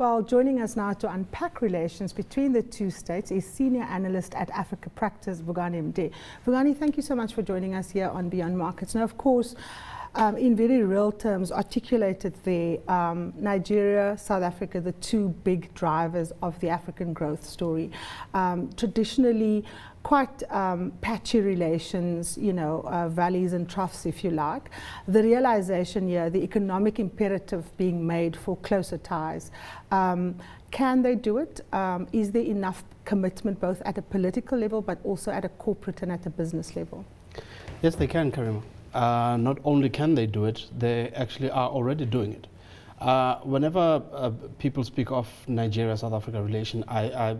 Well, joining us now to unpack relations between the two states is Senior Analyst at Africa Practice, Vukani MD. Vukani, thank you so much for joining us here on Beyond Markets. Now, of course, in very real terms, articulated there, Nigeria, South Africa, the two big drivers of the African growth story. Traditionally, quite patchy relations, valleys and troughs, if you like. The realization here, the economic imperative being made for closer ties. Can they do it? Is there enough commitment both at a political level but also at a corporate and at a business level? Yes, they can, Karima. Not only can they do it, they actually are already doing it. Whenever people speak of Nigeria-South Africa relation, I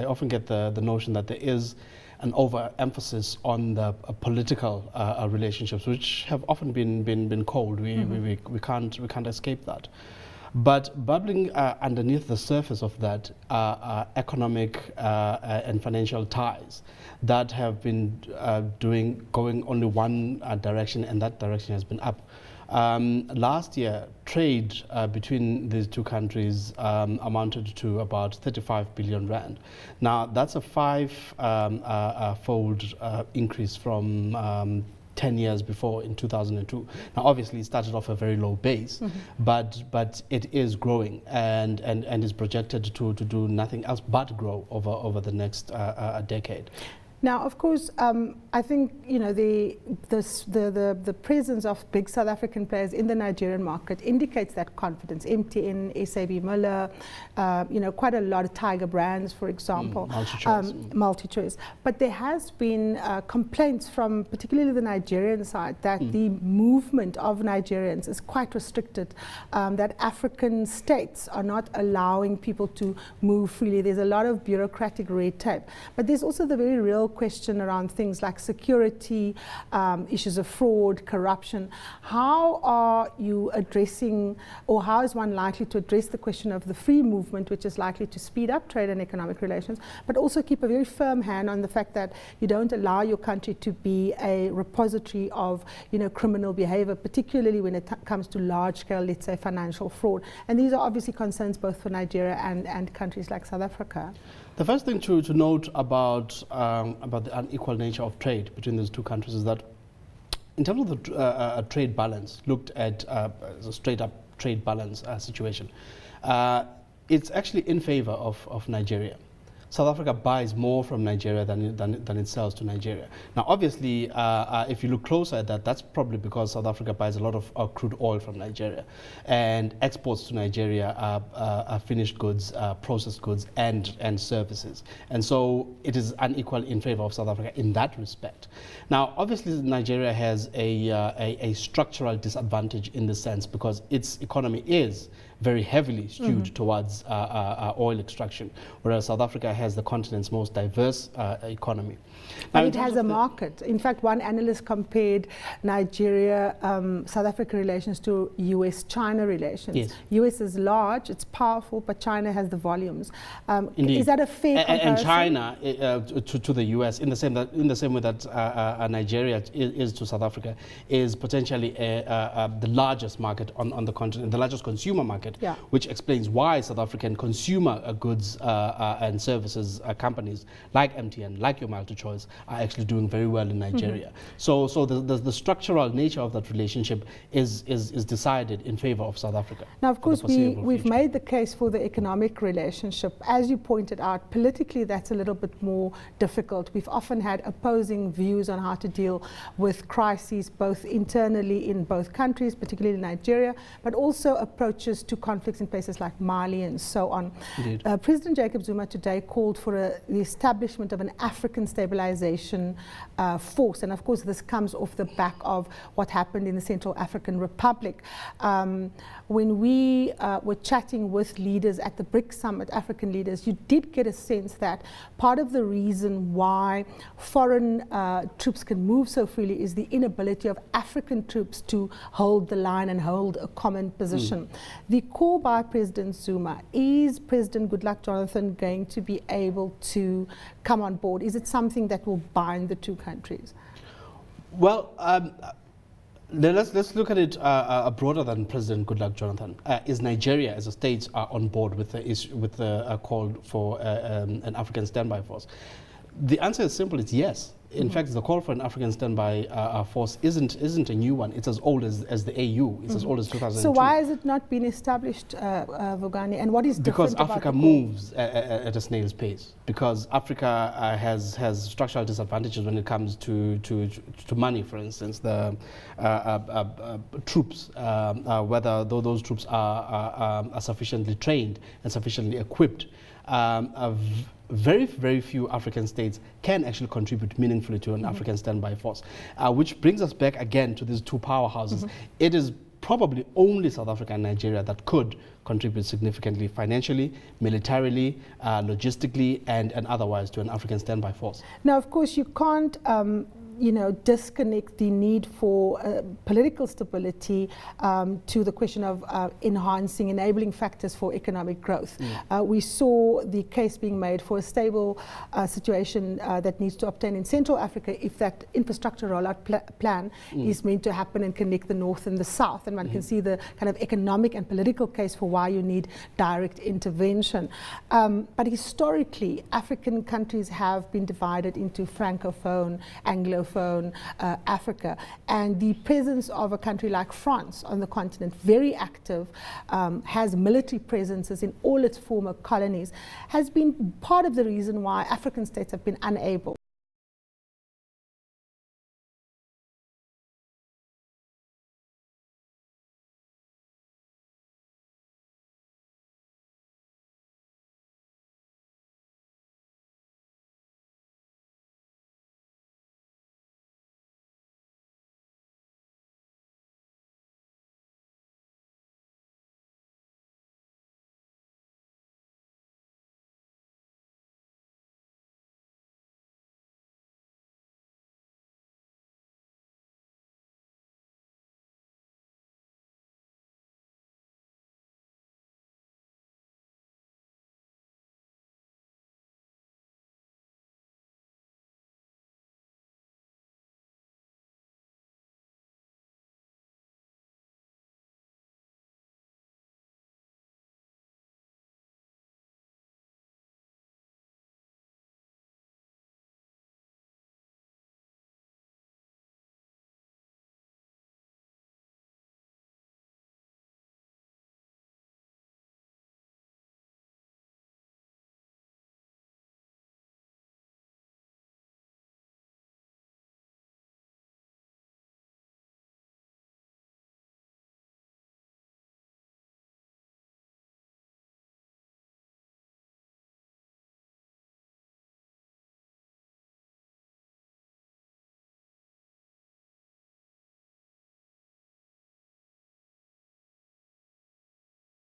often get the notion that there is an overemphasis on the political relationships, which have often been cold. We can't escape that. But bubbling underneath the surface of that are economic and financial ties that have been going only one direction, and that direction has been up. Last year, trade between these two countries amounted to about 35 billion rand. Now, that's a five-fold increase from 10 years before in 2002. Now, obviously, it started off a very low base, but it is growing and is projected to do nothing else but grow over the next decade. Now, of course, I think the presence of big South African players in the Nigerian market indicates that confidence. MTN, SAB Miller, quite a lot of Tiger brands, for example, multi-choice. But there has been complaints from particularly the Nigerian side that the movement of Nigerians is quite restricted. That African states are not allowing people to move freely. There's a lot of bureaucratic red tape, but there's also the very real question around things like security, issues of fraud, corruption. How are you addressing, or how is one likely to address the question of the free movement, which is likely to speed up trade and economic relations, but also keep a very firm hand on the fact that you don't allow your country to be a repository of criminal behavior, particularly when it comes to large-scale, let's say, financial fraud. And these are obviously concerns both for Nigeria and countries like South Africa. The first thing to note about the unequal nature of trade between these two countries is that in terms of the trade balance, looked at as a straight-up trade balance situation, it's actually in favor of Nigeria. South Africa buys more from Nigeria than it sells to Nigeria. Now, obviously, if you look closer at that, that's probably because South Africa buys a lot of crude oil from Nigeria and exports to Nigeria are finished goods, processed goods, and services. And so it is unequal in favor of South Africa in that respect. Now, obviously, Nigeria has a structural disadvantage in this sense because its economy is very heavily skewed towards oil extraction, whereas South Africa has the continent's most diverse economy. But it has a market. In fact, one analyst compared Nigeria-South Africa relations to US-China relations. Yes. US is large, it's powerful, but China has the volumes. Is that a fair comparison? And China to the US, in the same way that Nigeria is to South Africa, is potentially the largest market on the continent, the largest consumer market. Yeah. Which explains why South African consumer goods and services companies like MTN, like your MultiChoice, are actually doing very well in Nigeria. So the structural nature of that relationship is decided in favor of South Africa. Now, of course, we've made the case for the economic relationship. As you pointed out, politically, that's a little bit more difficult. We've often had opposing views on how to deal with crises, both internally in both countries, particularly Nigeria, but also approaches to conflicts in places like Mali and so on. President Jacob Zuma today called for the establishment of an African stabilization force, and of course this comes off the back of what happened in the Central African Republic. When we were chatting with leaders at the BRICS Summit, African leaders, you did get a sense that part of the reason why foreign troops can move so freely is the inability of African troops to hold the line and hold a common position. The call by President Zuma, is President Goodluck Jonathan going to be able to come on board? Is it something that will bind the two countries? Well, Let's look at it broader than President Goodluck Jonathan. Is Nigeria as a state on board with the call for an African standby force? The answer is simple. It's yes. In fact, the call for an African standby force isn't a new one. It's as old as the AU. It's as old as 2002. So why has it not been established, Vukani? And what is because different Africa about moves at a snail's pace. Because Africa has structural disadvantages when it comes to money. For instance, the troops, whether those troops are sufficiently trained and sufficiently equipped. Very few African states can actually contribute meaningfully to an African standby force, which brings us back again to these two powerhouses. It is probably only South Africa and Nigeria that could contribute significantly financially, militarily, logistically, and otherwise to an African standby force. Now, of course, you can't disconnect the need for political stability to the question of enabling factors for economic growth. We saw the case being made for a stable situation that needs to obtain in Central Africa if that infrastructure rollout plan is meant to happen and connect the north and the south. And one can see the kind of economic and political case for why you need direct intervention. But historically, African countries have been divided into Francophone, Anglophone, Africa, and the presence of a country like France on the continent, very active, has military presences in all its former colonies, has been part of the reason why African states have been unable